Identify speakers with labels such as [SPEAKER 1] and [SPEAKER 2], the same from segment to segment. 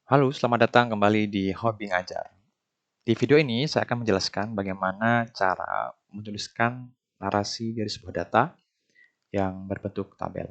[SPEAKER 1] Halo, selamat datang kembali di Hobi Ngajar. Di video ini saya akan menjelaskan bagaimana cara menuliskan narasi dari sebuah data yang berbentuk tabel.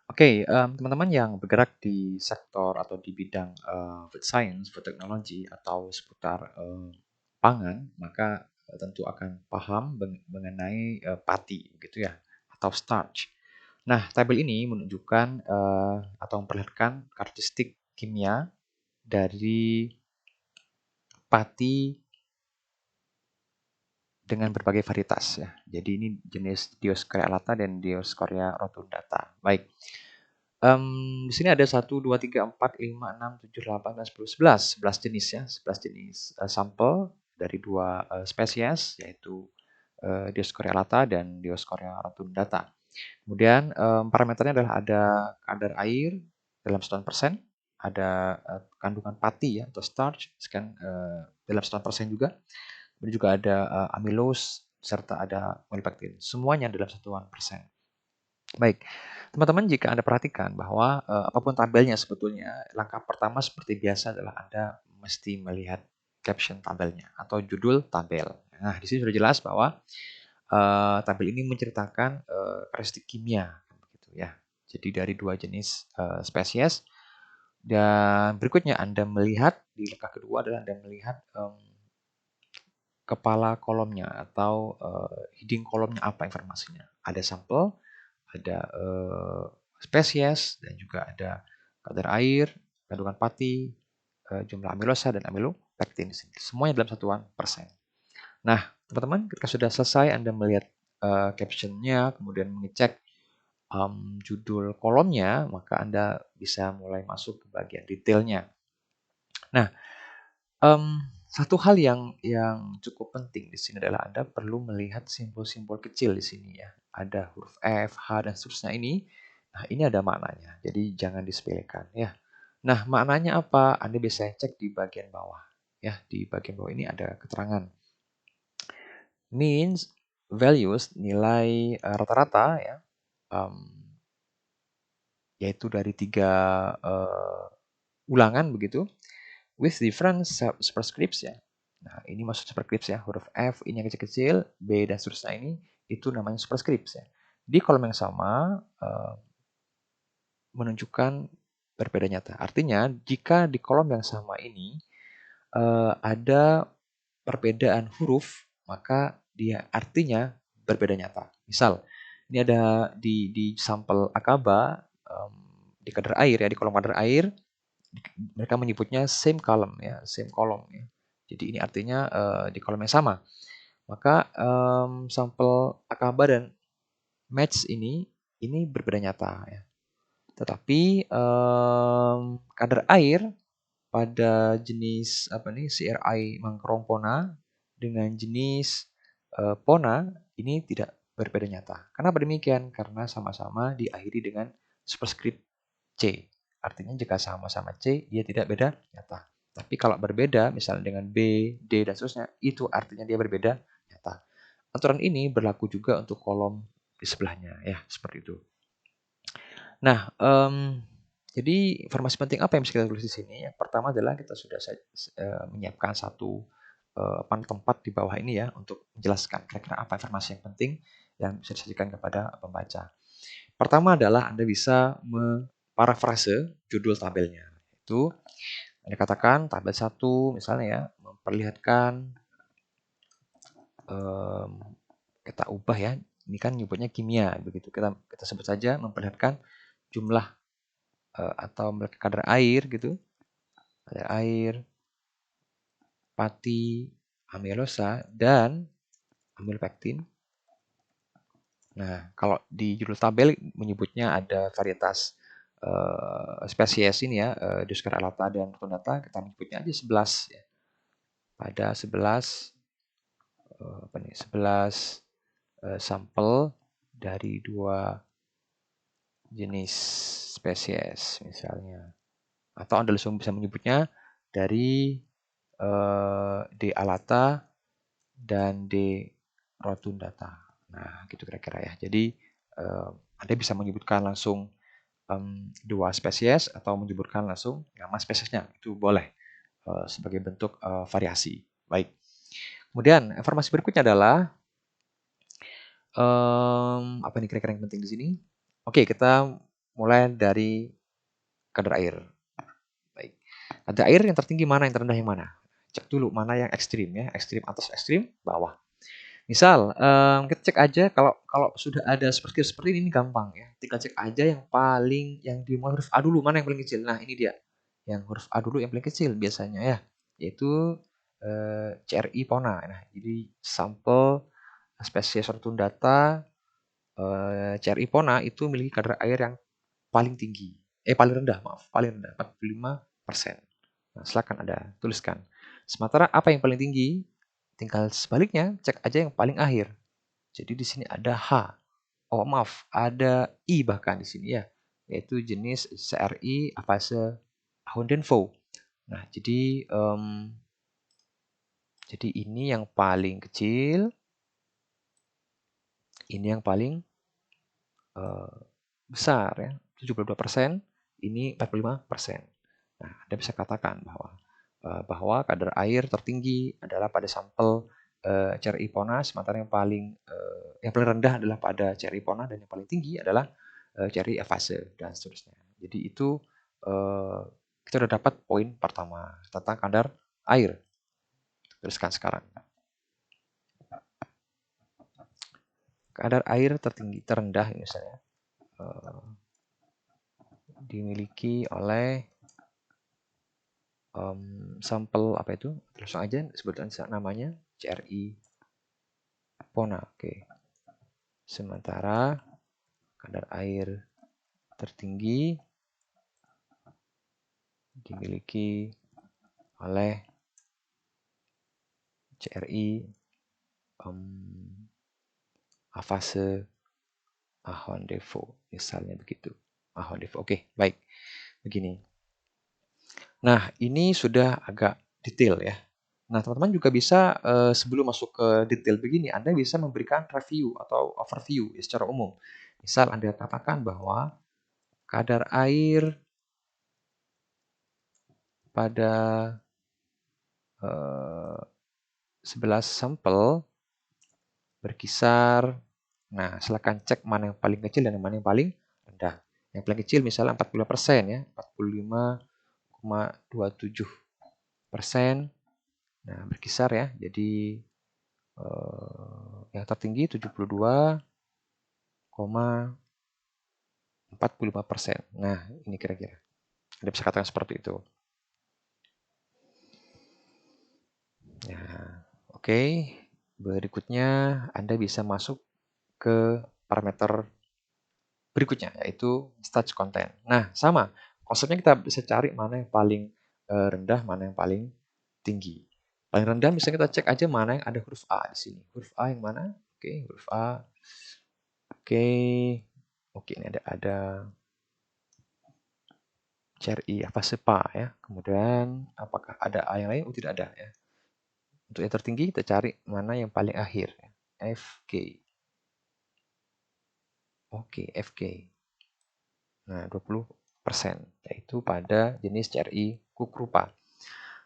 [SPEAKER 1] Oke, teman-teman yang bergerak di sektor atau di bidang food science, food technology, atau seputar pangan, maka tentu akan paham mengenai pati, gitu ya, atau starch. Nah, tabel ini menunjukkan atau memperlihatkan karakteristik kimia dari pati dengan berbagai varietas ya. Jadi ini jenis Dioscorea alata dan Dioscorea rotundata. Baik. Di sini ada 1, 2, 3, 4, 5, 6, 7, 8, 9, 10, 11. 11 jenis ya. 11 jenis sampel dari dua spesies yaitu Dioscorea alata dan Dioscorea rotundata. Kemudian parameternya adalah ada kadar air dalam sekian persen, ada kandungan pati ya atau starch sekian dalam sekian persen juga. Kemudian juga ada amilose serta ada molybdenum. Semuanya dalam satuan persen. Baik, teman-teman jika Anda perhatikan bahwa apapun tabelnya sebetulnya, langkah pertama seperti biasa adalah Anda mesti melihat caption tabelnya atau judul tabel. Nah, di sini sudah jelas bahwa tabel ini menceritakan karakteristik kimia, begitu ya. Jadi dari dua jenis spesies dan berikutnya Anda melihat di langkah kedua adalah Anda melihat kepala kolomnya atau heading kolomnya apa informasinya. Ada sampel, ada spesies, dan juga ada kadar air, kandungan pati, jumlah amilosa dan amilopektin di sini. Semuanya dalam satuan persen. Nah, teman-teman, ketika sudah selesai Anda melihat captionnya, kemudian mengecek judul kolomnya, maka Anda bisa mulai masuk ke bagian detailnya. Nah, satu hal yang cukup penting di sini adalah Anda perlu melihat simbol-simbol kecil di sini ya. Ada huruf F, H, dan seterusnya ini. Nah, ini ada maknanya. Jadi jangan disepelekan ya. Nah, maknanya apa? Anda bisa cek di bagian bawah. Ya, di bagian bawah ini ada keterangan. Means, values, nilai rata-rata ya. Yaitu dari 3 ulangan begitu. With different superscripts ya. Nah, ini masuk superscripts ya, huruf F ini yang kecil-kecil, B dan seterusnya ini itu namanya superscripts ya. Di kolom yang sama menunjukkan berbeda nyata. Artinya jika di kolom yang sama ini ada perbedaan huruf, maka dia artinya berbeda nyata. Misal, ini ada di sampel akaba di kadar air ya, di kolom kadar air mereka menyebutnya same column ya, same column ya. Jadi ini artinya di kolom yang sama. Maka sampel akaba dan match ini berbeda nyata ya. Tetapi kadar air pada jenis apa nih CRI Mangkrompona dengan jenis Pona ini tidak berbeda nyata. Kenapa demikian? Karena sama-sama diakhiri dengan superscript C. Artinya jika sama-sama C, dia tidak beda nyata. Tapi kalau berbeda, misalnya dengan B, D, dan seterusnya, itu artinya dia berbeda nyata. Aturan ini berlaku juga untuk kolom di sebelahnya, ya, seperti itu. Nah, jadi informasi penting apa yang bisa kita tulis di sini? Yang pertama adalah kita sudah menyiapkan satu tempat di bawah ini ya untuk menjelaskan kira-kira apa informasi yang penting yang bisa disajikan kepada pembaca. Pertama adalah Anda bisa parafrase judul tabelnya. Itu Anda katakan tabel 1 misalnya ya, memperlihatkan kita ubah ya. Ini kan nyebutnya kimia begitu. Kita sebut saja memperlihatkan jumlah atau kadar air gitu. Kadar air, pati, amilosa dan amilopektin. Nah, kalau di judul tabel menyebutnya ada varietas spesies ini ya, Dioscorea alata dan rotundata, kita menyebutnya aja 11 ya. Pada 11 11 sampel dari dua jenis spesies misalnya. Atau Anda langsung bisa menyebutnya dari D. alata dan D. rotundata. Nah, gitu kira-kira ya. Jadi Anda bisa menyebutkan langsung dua spesies atau menyebutkan langsung nama spesiesnya, itu boleh sebagai bentuk variasi. Baik. Kemudian informasi berikutnya adalah apa nih kira-kira yang penting di sini? Oke, kita mulai dari kadar air. Baik. Kadar air yang tertinggi mana, yang terendah yang mana? Cek dulu mana yang ekstrim ya, ekstrim atas, ekstrim bawah. Misal, kita cek aja kalau kalau sudah ada seperti ini gampang ya. Tinggal cek aja yang paling yang dimulai huruf A dulu, mana yang paling kecil. Nah, ini dia. Yang huruf A dulu yang paling kecil biasanya ya, yaitu CRI Pona. Nah, jadi sampel spesies Rotundata CRI Pona itu memiliki kadar air yang paling tinggi. Paling rendah, maaf, paling rendah 45%. Nah, silakan Anda tuliskan. Sementara apa yang paling tinggi? Tinggal sebaliknya, cek aja yang paling akhir. Jadi di sini ada H. Oh, maaf, ada I bahkan di sini ya, yaitu jenis CRI Avase Hondenvo. Nah, jadi ini yang paling kecil, ini yang paling besar ya, 72%, ini 45%. Nah, Anda bisa katakan bahwa kadar air tertinggi adalah pada sampel CRI Pona, sementara yang paling rendah adalah pada CRI Pona dan yang paling tinggi adalah CRI Avase dan seterusnya. Jadi itu kita sudah dapat poin pertama tentang kadar air. Tuliskan sekarang. Kadar air tertinggi terendah misalnya dimiliki oleh sampel apa itu? Langsung aja sebutkan namanya CRI Pona. Oke. Sementara kadar air tertinggi dimiliki oleh CRI Avase Hondenvo, misalnya begitu. Hondenvo. Oke, baik. Begini. Nah, ini sudah agak detail ya. Nah, teman-teman juga bisa sebelum masuk ke detail begini, Anda bisa memberikan review atau overview ya, secara umum. Misal Anda katakan bahwa kadar air pada 11 sampel berkisar, nah silakan cek mana yang paling kecil dan mana yang paling rendah. Yang paling kecil misalnya 45% ya, 45,27%. Nah, berkisar ya. Jadi yang tertinggi 72,45%. Nah, ini kira-kira. Anda bisa katakan seperti itu. Nah, oke. Berikutnya Anda bisa masuk ke parameter berikutnya, yaitu starch content. Nah, sama. Konsepnya kita bisa cari mana yang paling rendah, mana yang paling tinggi. Paling rendah misalnya kita cek aja mana yang ada huruf A di sini. Huruf A yang mana? Oke, huruf A. Oke. Oke, ini ada CRI Avasepa ya. Kemudian apakah ada A yang lain? Oh, tidak ada ya. Untuk yang tertinggi kita cari mana yang paling akhir. FK. Oke, FK. Nah, 20%, yaitu pada jenis CRI Kukrupa.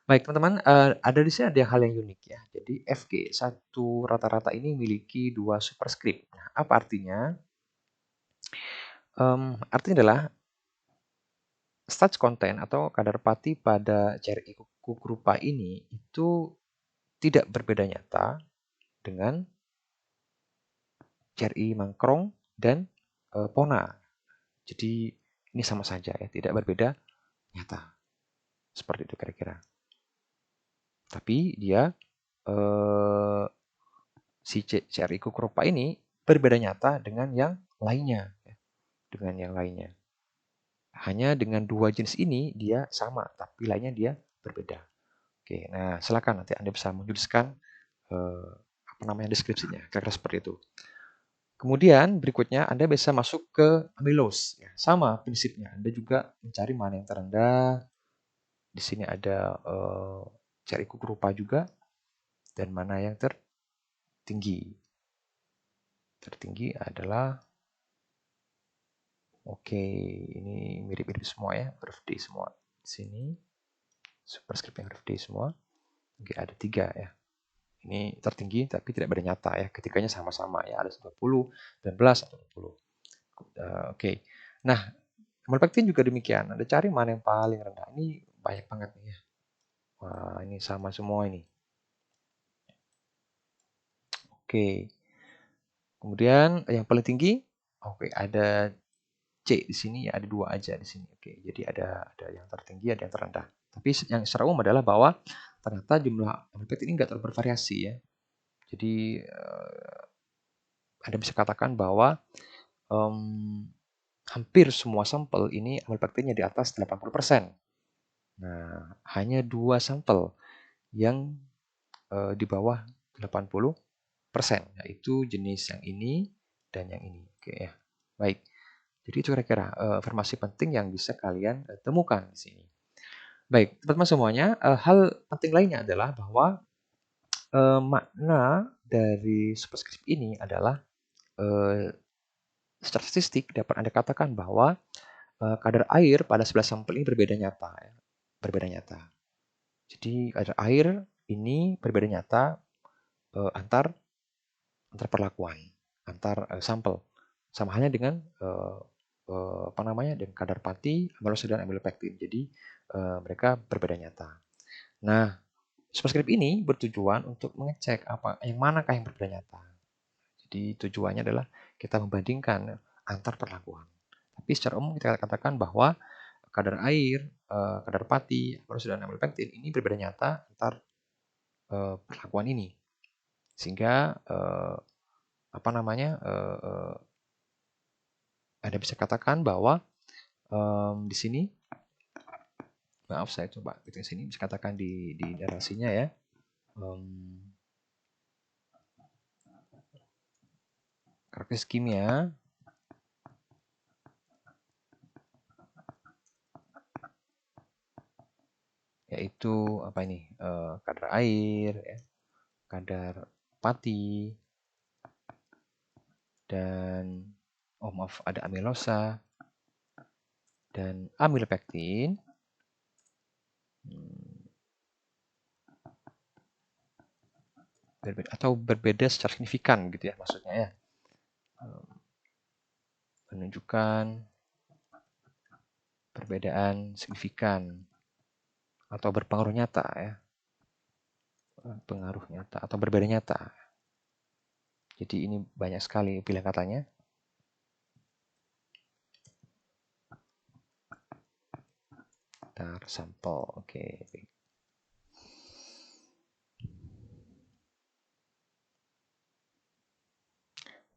[SPEAKER 1] Baik, teman-teman, ada di sini ada hal yang unik ya. Jadi FG, satu rata-rata ini memiliki 2 superscript. Nah, apa artinya? Artinya adalah starch content atau kadar pati pada CRI Kukrupa ini itu tidak berbeda nyata dengan CRI Mangkrong dan Pona. Jadi ini sama saja ya, tidak berbeda nyata. Seperti itu kira-kira. Tapi dia si CRI Kukrupa ini berbeda nyata dengan yang lainnya. Dengan yang lainnya. Hanya dengan dua jenis ini dia sama, tapi lainnya dia berbeda. Oke, nah silakan nanti Anda bisa menuliskan apa namanya deskripsinya, kira-kira seperti itu. Kemudian berikutnya Anda bisa masuk ke amylose. Ya, sama prinsipnya. Anda juga mencari mana yang terendah. Di sini ada cari kukrupa juga dan mana yang tertinggi. Tertinggi adalah Oke, ini mirip-mirip semua ya, huruf D semua. Di sini superscript yang huruf D semua. Oke, ada 3 ya. Ini tertinggi tapi tidak beda nyata ya. Ketiganya sama-sama ya, ada 20, 19 atau 20. Oke. Nah, Amalpektin juga demikian. Anda cari mana yang paling rendah. Ini banyak banget nih ya. Wah, ini sama semua ini. Oke. Kemudian yang paling tinggi, oke, ada C di sini ya, ada 2 aja di sini. Oke, jadi ada yang tertinggi, ada yang terendah. Tapi yang secara umum adalah bahwa ternyata jumlah Amalpektin ini nggak terlalu bervariasi ya. Jadi Anda bisa katakan bahwa hampir semua sampel ini Amalpektinnya di atas 80%. Nah, hanya 2 sampel yang di bawah 80%, yaitu jenis yang ini dan yang ini. Oke ya. Baik. Jadi itu kira-kira informasi penting yang bisa kalian temukan di sini. Baik, teman-teman semuanya, hal penting lainnya adalah bahwa makna dari superscript ini adalah secara statistik dapat Anda katakan bahwa kadar air pada 11 sampel ini berbeda nyata ya. Berbeda nyata. Jadi kadar air ini berbeda nyata antar perlakuan, antar sampel. Sama halnya dengan apa namanya, dengan kadar pati, amilose dan amilopektin. Jadi mereka berbeda nyata. Nah, superscript ini bertujuan untuk mengecek yang manakah yang berbeda nyata. Jadi tujuannya adalah kita membandingkan antar perlakuan. Tapi secara umum kita katakan bahwa kadar air, kadar pati, amilose dan amilopektin ini berbeda nyata antar perlakuan ini. Sehingga apa namanya, Anda bisa katakan bahwa di sini, maaf saya coba ketik sini, bisa katakan di narasinya ya. Karakteristik kimia yaitu apa ini? Kadar air, ya, kadar pati, dan maaf, ada amilosa dan amilopektin. Berbeda secara signifikan gitu ya maksudnya ya. Menunjukkan perbedaan signifikan atau berpengaruh nyata ya. Pengaruh nyata atau berbeda nyata. Jadi ini banyak sekali pilihan katanya. Tar sampel, oke.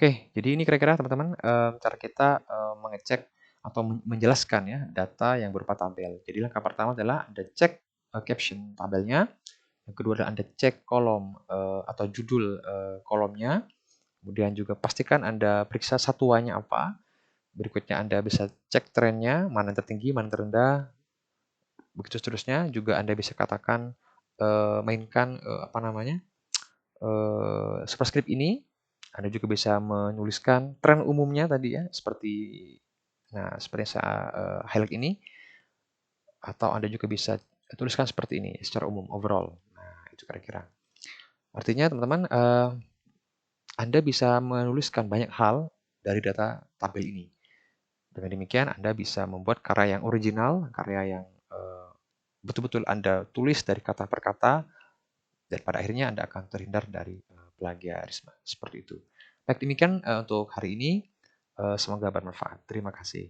[SPEAKER 1] Oke, jadi ini kira-kira teman-teman cara kita mengecek atau menjelaskan ya data yang berupa tabel. Jadi langkah pertama adalah Anda cek caption tabelnya. Yang kedua adalah Anda cek kolom atau judul kolomnya. Kemudian juga pastikan Anda periksa satuannya apa. Berikutnya Anda bisa cek trennya, mana yang tertinggi, mana yang terendah. Begitu seterusnya. Juga Anda bisa katakan mainkan apa namanya superscript ini. Anda juga bisa menuliskan tren umumnya tadi ya, seperti yang saya highlight ini, atau Anda juga bisa tuliskan seperti ini secara umum, overall. Nah, itu kira-kira. Artinya teman-teman, Anda bisa menuliskan banyak hal dari data tabel ini. Dengan demikian, Anda bisa membuat karya yang original, karya yang betul-betul Anda tulis dari kata per kata, dan pada akhirnya Anda akan terhindar dari plagiarisme. Seperti itu. Baik, demikian untuk hari ini. Semoga bermanfaat. Terima kasih.